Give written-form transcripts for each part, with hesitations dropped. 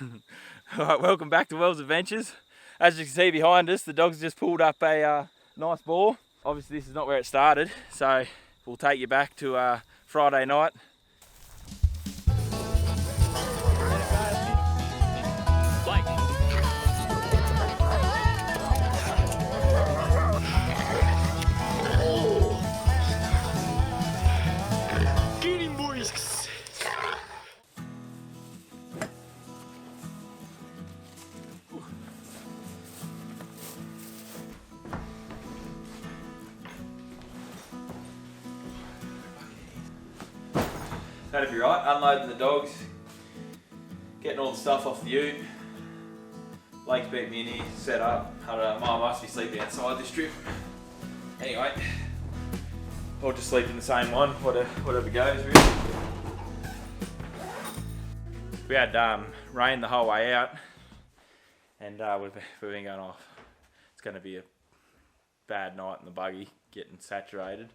Alright, welcome back to Wells Adventures. As you can see behind us, the dogs just pulled up a nice boar. Obviously this is not where it started, so we'll take you back to Friday night. Get him, boys! That'd be right, unloading the dogs, getting all the stuff off the ute. Blake's beat me in here, set up. I don't know, Mum must be sleeping outside this trip. Anyway, I'll just sleep in the same one, whatever goes really. We had rain the whole way out, and we've been going off. It's going to be a bad night in the buggy, getting saturated,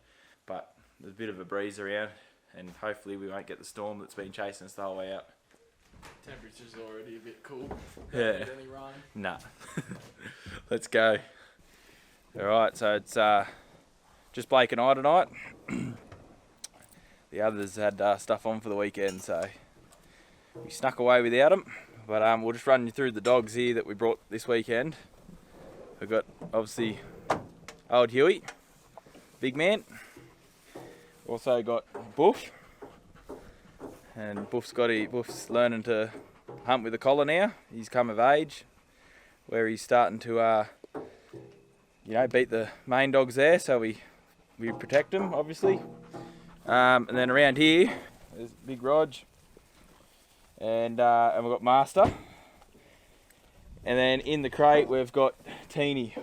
but there's a bit of a breeze around, and hopefully we won't get the storm that's been chasing us the whole way out. Temperature's already a bit cool. Yeah. Don't need any rain. Nah. Let's go. Alright, so it's just Blake and I tonight. The others had stuff on for the weekend, so we snuck away without them. But we'll just run you through the dogs here that we brought this weekend. We've got, obviously, old Hughie, big man. Also got Buff, and Buff's learning to hunt with a collar now. He's come of age, where he's starting to, beat the main dogs there. So we protect him, obviously. And then around here, there's Big Rog, and we've got Master. And then in the crate we've got Teeny,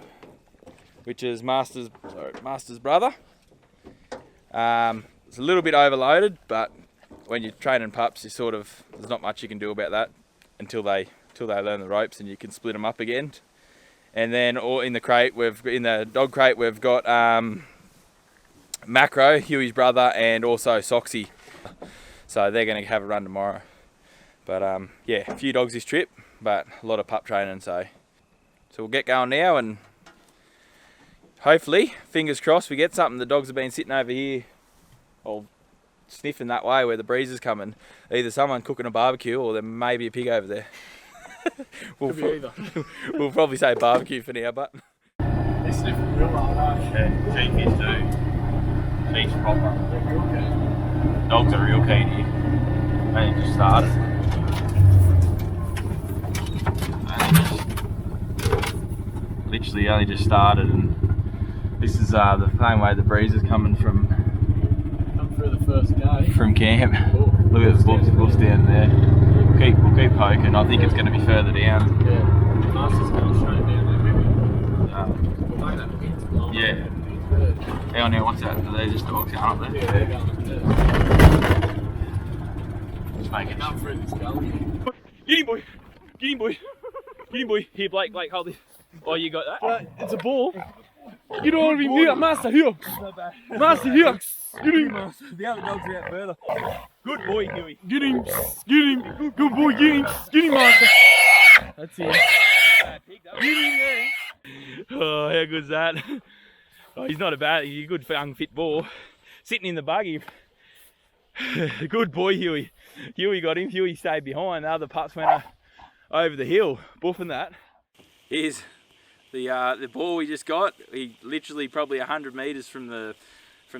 which is Master's brother. It's a little bit overloaded, but when you're training pups, there's not much you can do about that until they learn the ropes, and you can split them up again. And then in the dog crate we've got Macro, Hughie's brother, and also Soxy. So they're going to have a run tomorrow. But yeah, a few dogs this trip, but a lot of pup training. So we'll get going now, and hopefully, fingers crossed, we get something. The dogs have been sitting over here, or sniffing that way where the breeze is coming. Either someone cooking a barbecue, or there may be a pig over there. Could be either. We'll probably say barbecue for now, but They sniff real hard. yeah, G-fish too. Cheese proper. They're real keen. Dogs are real keen here. Only just started. Literally only just started, and this is the same way the breeze is coming from For the first day. from camp. Oh, Look at the buffs down there. We'll keep poking. I think it's going to be further down. Yeah. Master's going straight down there, maybe. We'll make that wind blowing. Yeah. Hang on now, what's that? Are they just dogs going up there? Yeah, they're going. Just make it Up through this gully. Get him, boy! Get him, boy! Get him, boy! Here, Blake, hold this. Oh, you got that? It's a ball. Get all of him here, Master, here. Master, here. Get him. The other dogs are out further. Good boy, Hughie. Get him. Get him. Good boy, get him. Get him, Master. That's it. Get him there. Oh, how good's that? Oh, he's not he's a good young fit boar. Sitting in the buggy. Good boy, Hughie. Hughie got him. Hughie stayed behind. The other pups went over the hill, buffing that. Here's the boar we just got. He literally probably 100 metres from the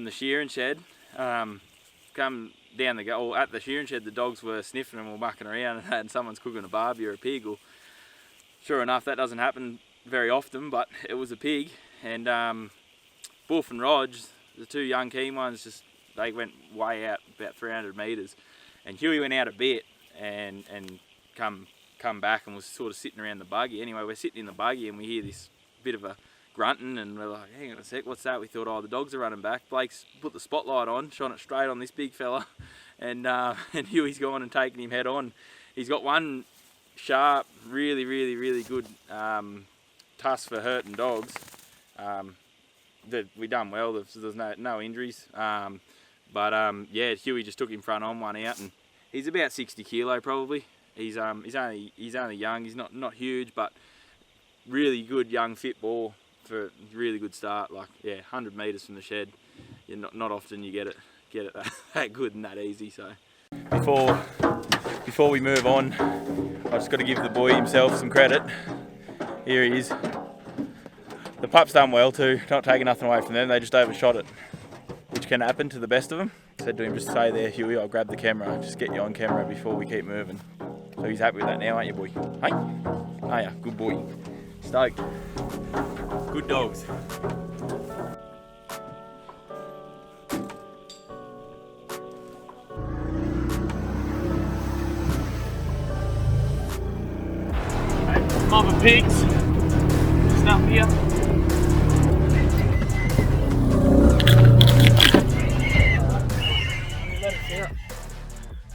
shearing shed. Come down at the shearing shed, the dogs were sniffing and were mucking around, and someone's cooking a barbie or a pig. Or, sure enough, that doesn't happen very often, but it was a pig. And Buff and Rog, the two young keen ones, they went way out, about 300 metres. And Hughie went out a bit and come back and was sort of sitting around the buggy. Anyway, we're sitting in the buggy and we hear this bit of a grunting, and we're like, hang on a sec, what's that? We thought, oh, the dogs are running back. Blake's put the spotlight on, shone it straight on this big fella, and Hughie's gone and taken him head on. He's got one sharp, really good tusk for hurting dogs. We done well, there's no injuries. But yeah, Hughie just took him front on one out, and he's about 60 kilo probably. He's only young. He's not huge, but really good young fit boar for a really good start. Like, yeah, 100 metres from the shed. Yeah, not often you get it that good and that easy. So before we move on, I just got to give the boy himself some credit. Here he is. The pup's done well too, not taking nothing away from them. They just overshot it, which can happen to the best of them. I said to him, just stay there, Hughie, I'll grab the camera, just get you on camera before we keep moving. So he's happy with that now, aren't you, boy? Hey? Oh yeah, good boy. Stoked. Good dogs. Mother pigs, just up here.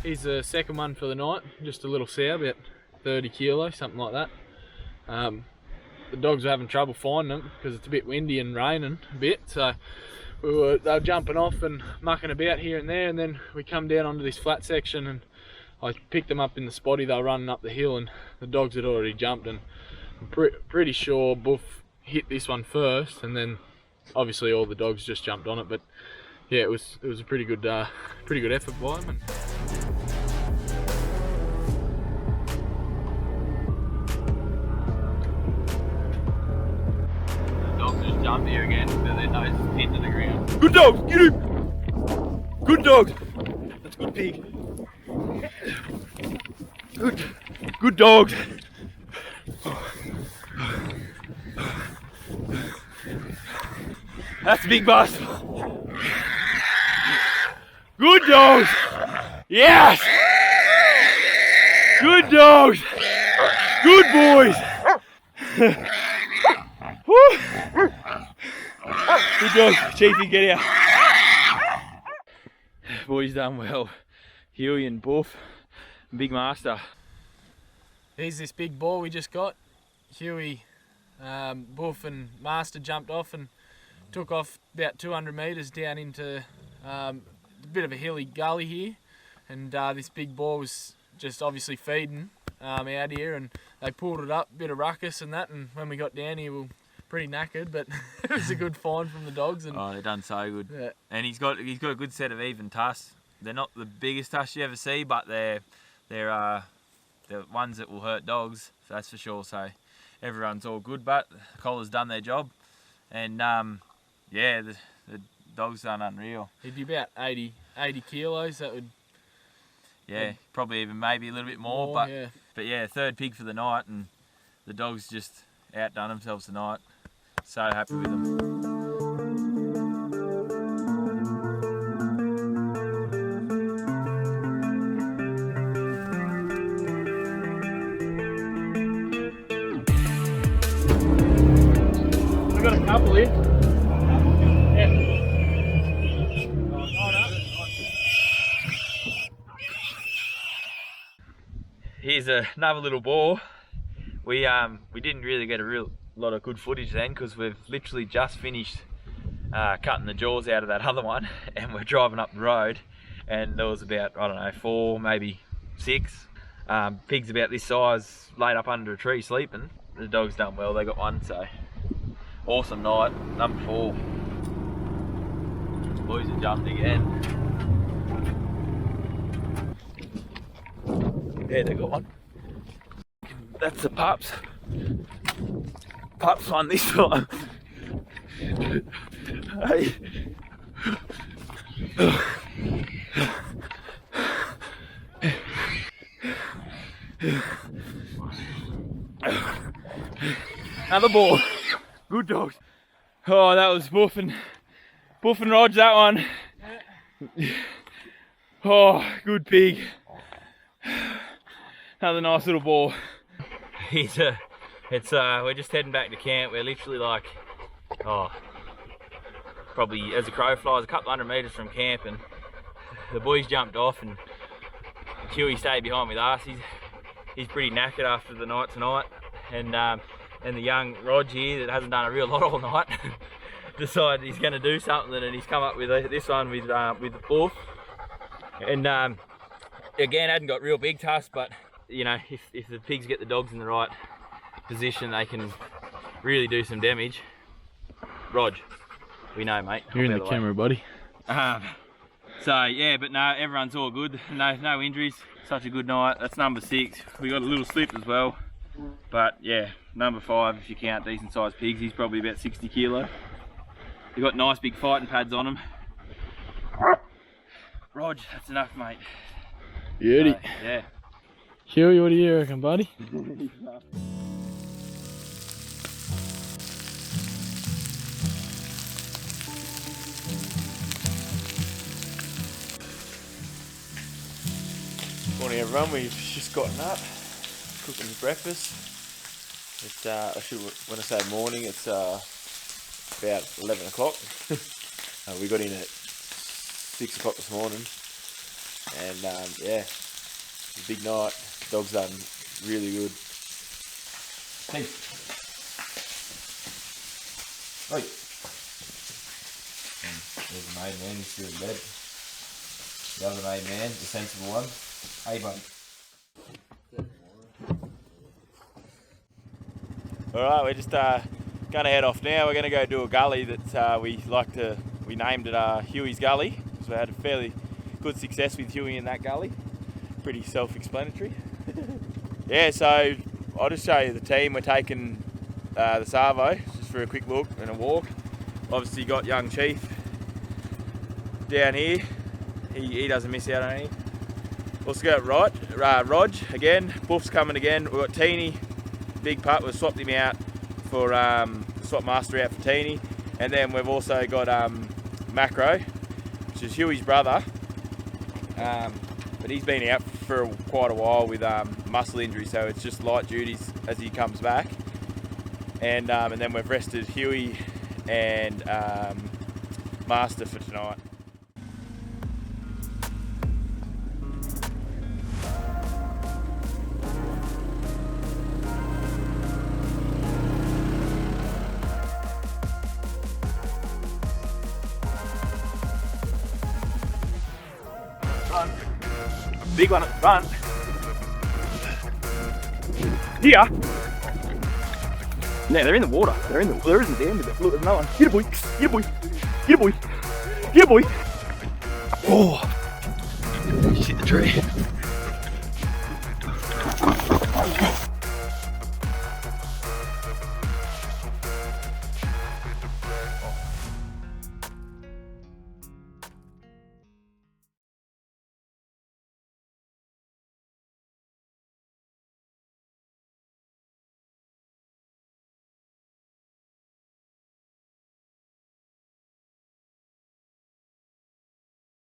He's the second one for the night, just a little sour, about 30 kilos, something like that. The dogs were having trouble finding them because it's a bit windy and raining a bit, so they were jumping off and mucking about here and there, and then we come down onto this flat section and I picked them up in the spotty. They were running up the hill and the dogs had already jumped, and I'm pretty sure Buff hit this one first, and then obviously all the dogs just jumped on it. But yeah, it was a pretty good effort by them. The dogs just jumped here again with their noses hit to the ground. Good dogs, get him! Good dogs. That's a good pig. Good dogs. That's a big bust. Good dogs. Yes. Good dogs. Good boys. Woo. Good dogs. Chiefy, get out. Boys done well. Hughie and Buff. Big Master. Here's this big boar we just got. Hughie, Buff and Master jumped off and took off about 200 metres down into a bit of a hilly gully here, and this big boar was just obviously feeding out here, and they pulled it up, bit of ruckus and that, and when we got down here we were pretty knackered, but it was a good find from the dogs. And oh, they've done so good. Yeah. And he's got a good set of even tusks. They're not the biggest tusks you ever see, but they're the ones that will hurt dogs, that's for sure. So everyone's all good, but the collar's done their job, and yeah, the dog's done unreal. He'd be about 80 kilos. That would, yeah, probably even maybe a little bit more, but yeah, third pig for the night, and the dogs just outdone themselves tonight. So happy with them. We've got a couple here. Yeah. Here's another little boar. We didn't really get a real lot of good footage then because we've literally just finished cutting the jaws out of that other one, and we're driving up the road, and there was about, I don't know, 4, maybe 6 pigs about this size laid up under a tree sleeping. The dog's done well, they got one, so awesome night. Number 4. Boys have jumped again. Yeah, they got one. That's the pups. Pups won this time. Hey. Another ball. Good dogs. Oh, that was Buff and Rog, that one. Oh, good pig. Another nice little ball. We're just heading back to camp. We're literally like, probably as a crow flies, a couple 100 metres from camp, and the boys jumped off, and Hughie stayed behind with us. He's pretty knackered after the night tonight, and the young Rog here that hasn't done a real lot all night decided he's going to do something, and he's come up with this one with the Buff, and again hadn't got real big tusks, but you know, if the pigs get the dogs in the right position, they can really do some damage. Rog, we know, mate. You're in the camera, buddy. So yeah, but no, everyone's all good. No injuries. Such a good night. That's number 6. We got a little slip as well. But yeah, number 5, if you count decent sized pigs, he's probably about 60 kilo. They've got nice big fighting pads on them. Rog, that's enough, mate. Beauty. So, yeah. Hughie, what do you reckon, buddy? Morning everyone, we've just gotten up, cooking breakfast. It's when I say morning, it's about 11 o'clock. We got in at 6 o'clock this morning, and yeah, it's a big night. Dog's done really good. Hey. Oi. There's the main man, he's still in bed. The other main man, the sensible one. Hey, buddy. Alright, we're just going to head off now. We're going to go do a gully that we named it Hughie's Gully. So we had a fairly good success with Hughie in that gully. Pretty self-explanatory. Yeah, so I'll just show you the team. We're taking the Savo just for a quick look and a walk. Obviously got young Chief down here. He doesn't miss out on any. Also got Rog again. Buff's coming again. We've got Teeny, big putt. We've swapped him out for swap master out for Teeny, and then we've also got Macro, which is Hughie's brother. But he's been out for quite a while with muscle injury, so it's just light duties as he comes back. And then we've rested Hughie and Master for tonight. Front. Big one at the front. Here. Yeah, they're in the water. There isn't the end of it. Look, there's no one. Get a boy. Get a boy. Get a boy. Get a boy. Oh. Just hit the tree.